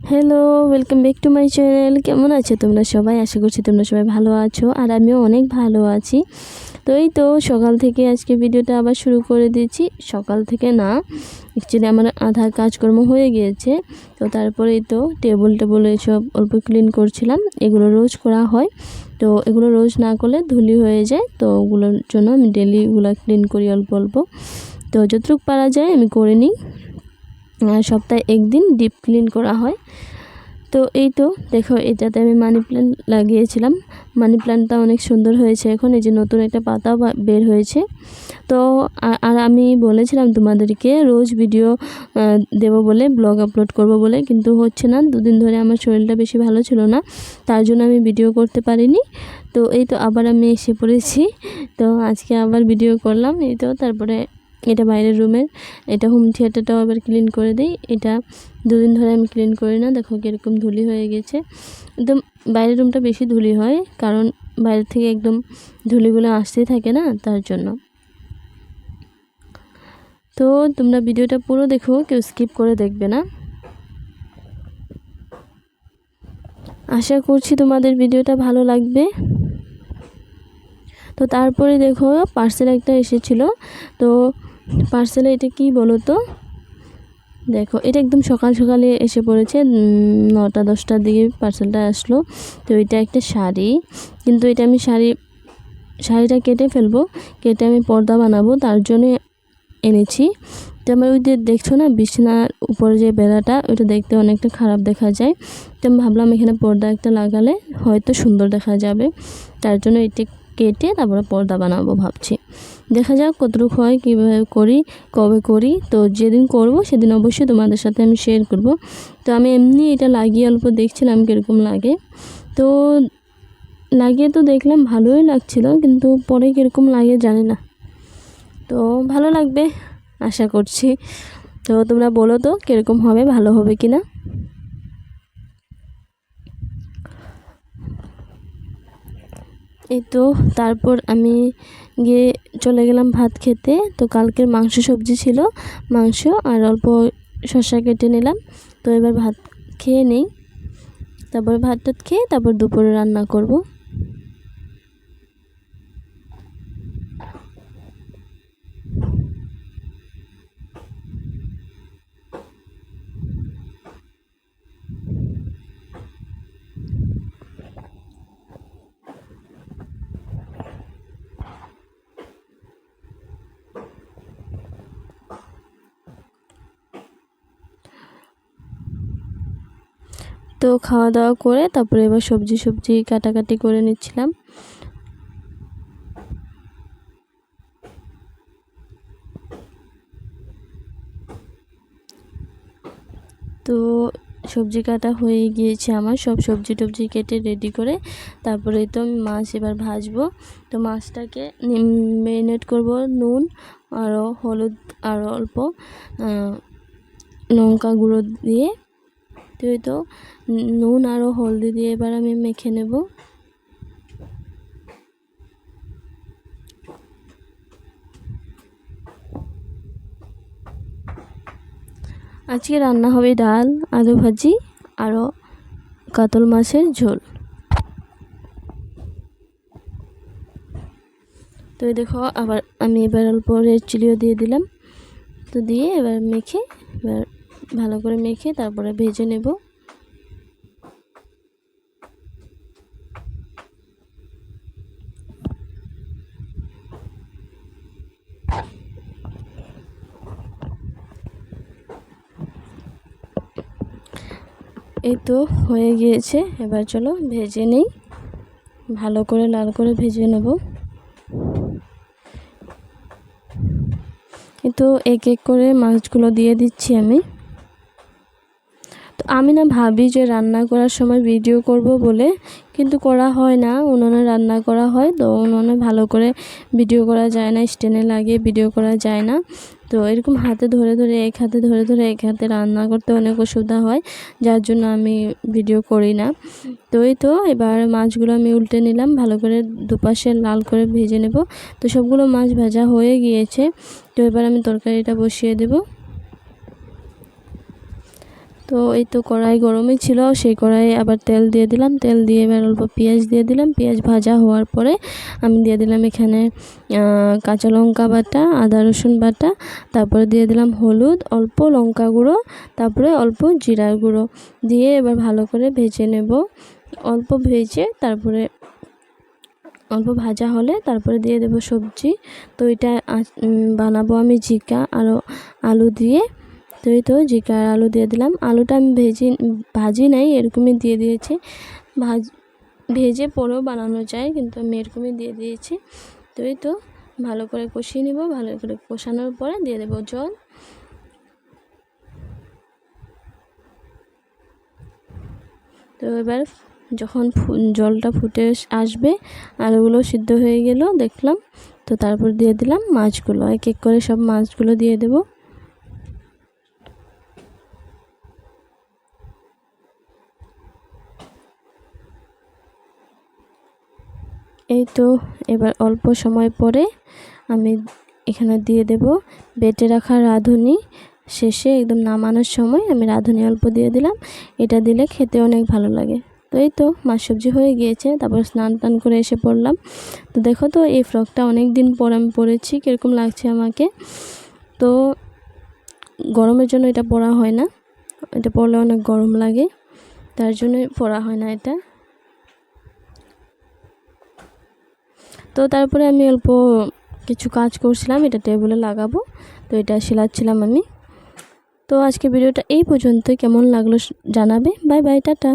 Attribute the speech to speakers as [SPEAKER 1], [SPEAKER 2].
[SPEAKER 1] Hello, welcome back to my channel. কেমন আছো তোমরা সবাই? আশা করছি তোমরা সবাই ভালো আছো, আর আমিও অনেক ভালো আছি। তো এই তো সকাল থেকে আজকে ভিডিওটা আবার শুরু করে দিয়েছি। সকাল থেকে না, অ্যাকচুয়ালি আমার আধা কাজকর্ম হয়ে গিয়েছে। তো তারপরেই তো টেবল এসব অল্প ক্লিন করছিলাম। এগুলো রোজ করা হয়, তো এগুলো রোজ না করলে ধুলি হয়ে যায়। তো ওগুলোর জন্য আমি ডেলি এগুলো ক্লিন করি অল্প অল্প। তো যতটুকু পারা যায় আমি করে নিই। সপ্তাহে একদিন ডিপ ক্লিন করা হয়। তো এই তো দেখো, এটাতে আমি মানি প্ল্যান্ট লাগিয়েছিলাম। মানি প্ল্যান্টটা অনেক সুন্দর হয়েছে। এখন এই যে নতুন একটা পাতাও বের হয়েছে। তো আর আমি বলেছিলাম তোমাদেরকে রোজ ভিডিও দেব বলে, ব্লগ আপলোড করব বলে, কিন্তু হচ্ছে না। দুদিন ধরে আমার শরীরটা বেশি ভালো ছিল না, তার জন্য আমি ভিডিও করতে পারিনি। তো এই তো আবার আমি এসে পড়েছি। তো আজকে আবার ভিডিও করলাম। এই তো তারপরে এটা বাইরের রুমের, এটা হোম থিয়েটারটাও আবার ক্লিন করে দিই। এটা দুদিন ধরে আমি ক্লিন করি না, দেখো কীরকম ধুলি হয়ে গেছে। একদম বাইরের রুমটা বেশি ধুলি হয়, কারণ বাইরে থেকে একদম ধুলিগুলো আসতেই থাকে না, তার জন্য। তো তোমরা ভিডিওটা পুরো দেখো, কেউ স্কিপ করে দেখবে না। আশা করছি তোমাদের ভিডিওটা ভালো লাগবে। তো তারপরে দেখো পার্সেল একটা এসেছিলো। তো পার্সেলে এটা কি বলো তো, দেখো এটা একদম সকাল সকালে এসে পড়েছে, 9টা-10টার দিকে পার্সেলটা আসলো। তো এটা একটা শাড়ি, কিন্তু এটা আমি শাড়িটা কেটে ফেলবো, কেটে আমি পর্দা বানাবো, তার জন্য এনেছি। তো আমার ওই যে দেখছো না বিছানার উপরে যে বেড়াটা, ওইটা দেখতে অনেকটা খারাপ দেখা যায়। তো আমি ভাবলাম এখানে পর্দা একটা লাগালে হয়তো সুন্দর দেখা যাবে, তার জন্য এটি কেটে তারপরে পর্দা বানাবো ভাবছি। দেখা যাক কতটুকু হয়, কীভাবে করি, কবে করি। তো যেদিন করব সেদিন অবশ্যই তোমাদের সাথে আমি শেয়ার করব। তো আমি এমনি এটা লাগিয়ে অল্প দেখছিলাম কীরকম লাগে। তো লাগিয়ে তো দেখলাম ভালোই লাগছিল, কিন্তু পরে কীরকম লাগে জানি না। তো ভালো লাগবে আশা করছি। তো তোমরা বলো তো কীরকম হবে, ভালো হবে কি না। এই তো তারপর আমি গিয়ে চলে গেলাম ভাত খেতে। তো কালকের মাংস সবজি ছিল, মাংস আর অল্প শসা কেটে নিলাম। তো এবার ভাত খেয়ে নেই, তারপর ভাতটা খেয়ে তারপর দুপুরে রান্না করব। তো খাওয়া দাওয়া করে তারপরে এবার সবজি কাটাকাটি করে নিচ্ছিলাম। তো সবজি কাটা হয়ে গিয়েছে আমার, সব সবজি টবজি কেটে রেডি করে তারপরে তো আমি মাছ এবার ভাজবো। তো মাছটাকে ম্যারিনেট করব নুন আরও হলুদ আর অল্প লঙ্কা গুঁড়ো দিয়ে। তো নুন আরও হলদি দিয়ে এবার আমি মেখে নেব। আজকে রান্না হবে ডাল, আলু ভাজি আরও কাতল মাছের ঝোল। তো দেখো আবার আমি এবার অল্প রেড চিলিও দিয়ে দিলাম। তো দিয়ে এবার মেখে, এবার ভালো করে মেখে তারপরে ভেজে নেব। এই তো হয়ে গিয়েছে, এবার চলো ভেজে নেই, ভালো করে লাল করে ভেজে নেব। এই তো এক এক করে মাছগুলো দিয়ে দিচ্ছি আমি। তো আমি না ভাবি যে রান্না করার সময় ভিডিও করব বলে, কিন্তু করা হয় না। উনুনে রান্না করা হয়, তো উনুনে ভালো করে ভিডিও করা যায় না, স্ট্যান্ডে লাগিয়ে ভিডিও করা যায় না। তো এরকম হাতে ধরে ধরে এক হাতে রান্না করতে অনেক অসুবিধা হয়, যার জন্য আমি ভিডিও করি না। তো এই তো এবার মাছগুলো আমি উল্টে নিলাম, ভালো করে দুপাশে লাল করে ভেজে নেব। তো সবগুলো মাছ ভাজা হয়ে গিয়েছে। তো এবার আমি তরকারিটা বসিয়ে দেব। তো এই তো কড়াই গরমই ছিল, সেই কড়াইয়ে আবার তেল দিয়ে দিলাম। তেল দিয়ে এবার অল্প পেঁয়াজ দিয়ে দিলাম। পেঁয়াজ ভাজা হওয়ার পরে আমি দিয়ে দিলাম এখানে কাঁচা লঙ্কা বাটা, আদা রসুন বাটা, তারপরে দিয়ে দিলাম হলুদ, অল্প লঙ্কা গুঁড়ো, তারপরে অল্প জিরার গুঁড়ো দিয়ে এবার ভালো করে ভেজে নেব। অল্প ভেজে তারপরে অল্প ভাজা হলে তারপরে দিয়ে দেব সবজি। তো এটা বানাবো আমি ঝিকা আর আলু দিয়ে। তো এই তো ঝিকা আর আলু দিয়ে দিলাম। আলুটা আমি ভাজি নাই, এরকমই দিয়ে দিয়েছি। ভেজে পরেও বানানো যায়, কিন্তু আমি এরকমই দিয়ে দিয়েছি। তো এই তো ভালো করে কষিয়ে নিব। ভালো করে কষানোর পরে দিয়ে দেব জল। তো এবার যখন জলটা ফুটে আসবে, আলুগুলো সিদ্ধ হয়ে গেল দেখলাম, তো তারপর দিয়ে দিলাম মাছগুলো। এক এক করে সব মাছগুলো দিয়ে দেব। এই তো এবার অল্প সময় পরে আমি এখানে দিয়ে দেব বেটে রাখা রাঁধুনি। শেষে একদম নামানোর সময় আমি রাঁধুনি অল্প দিয়ে দিলাম। এটা দিলে খেতে অনেক ভালো লাগে। তো এই তো মাছ সবজি হয়ে গিয়েছে। তারপর স্নান টান করে এসে পড়লাম। তো দেখো তো এই ফ্রকটা অনেক দিন পর আমি পরেছি, কীরকম লাগছে আমাকে। তো গরমের জন্য এটা পরা হয় না, এটা পরলে অনেক গরম লাগে, তার জন্যই পরা হয় না এটা। তো তারপরে আমি অল্প কিছু কাজ করছিলাম, এটা টেবিলে লাগাবো, তো এটা সেলাচ্ছিলাম আমি। তো আজকে ভিডিওটা এই পর্যন্তই। কেমন লাগলো জানাবে। Bye bye, tata.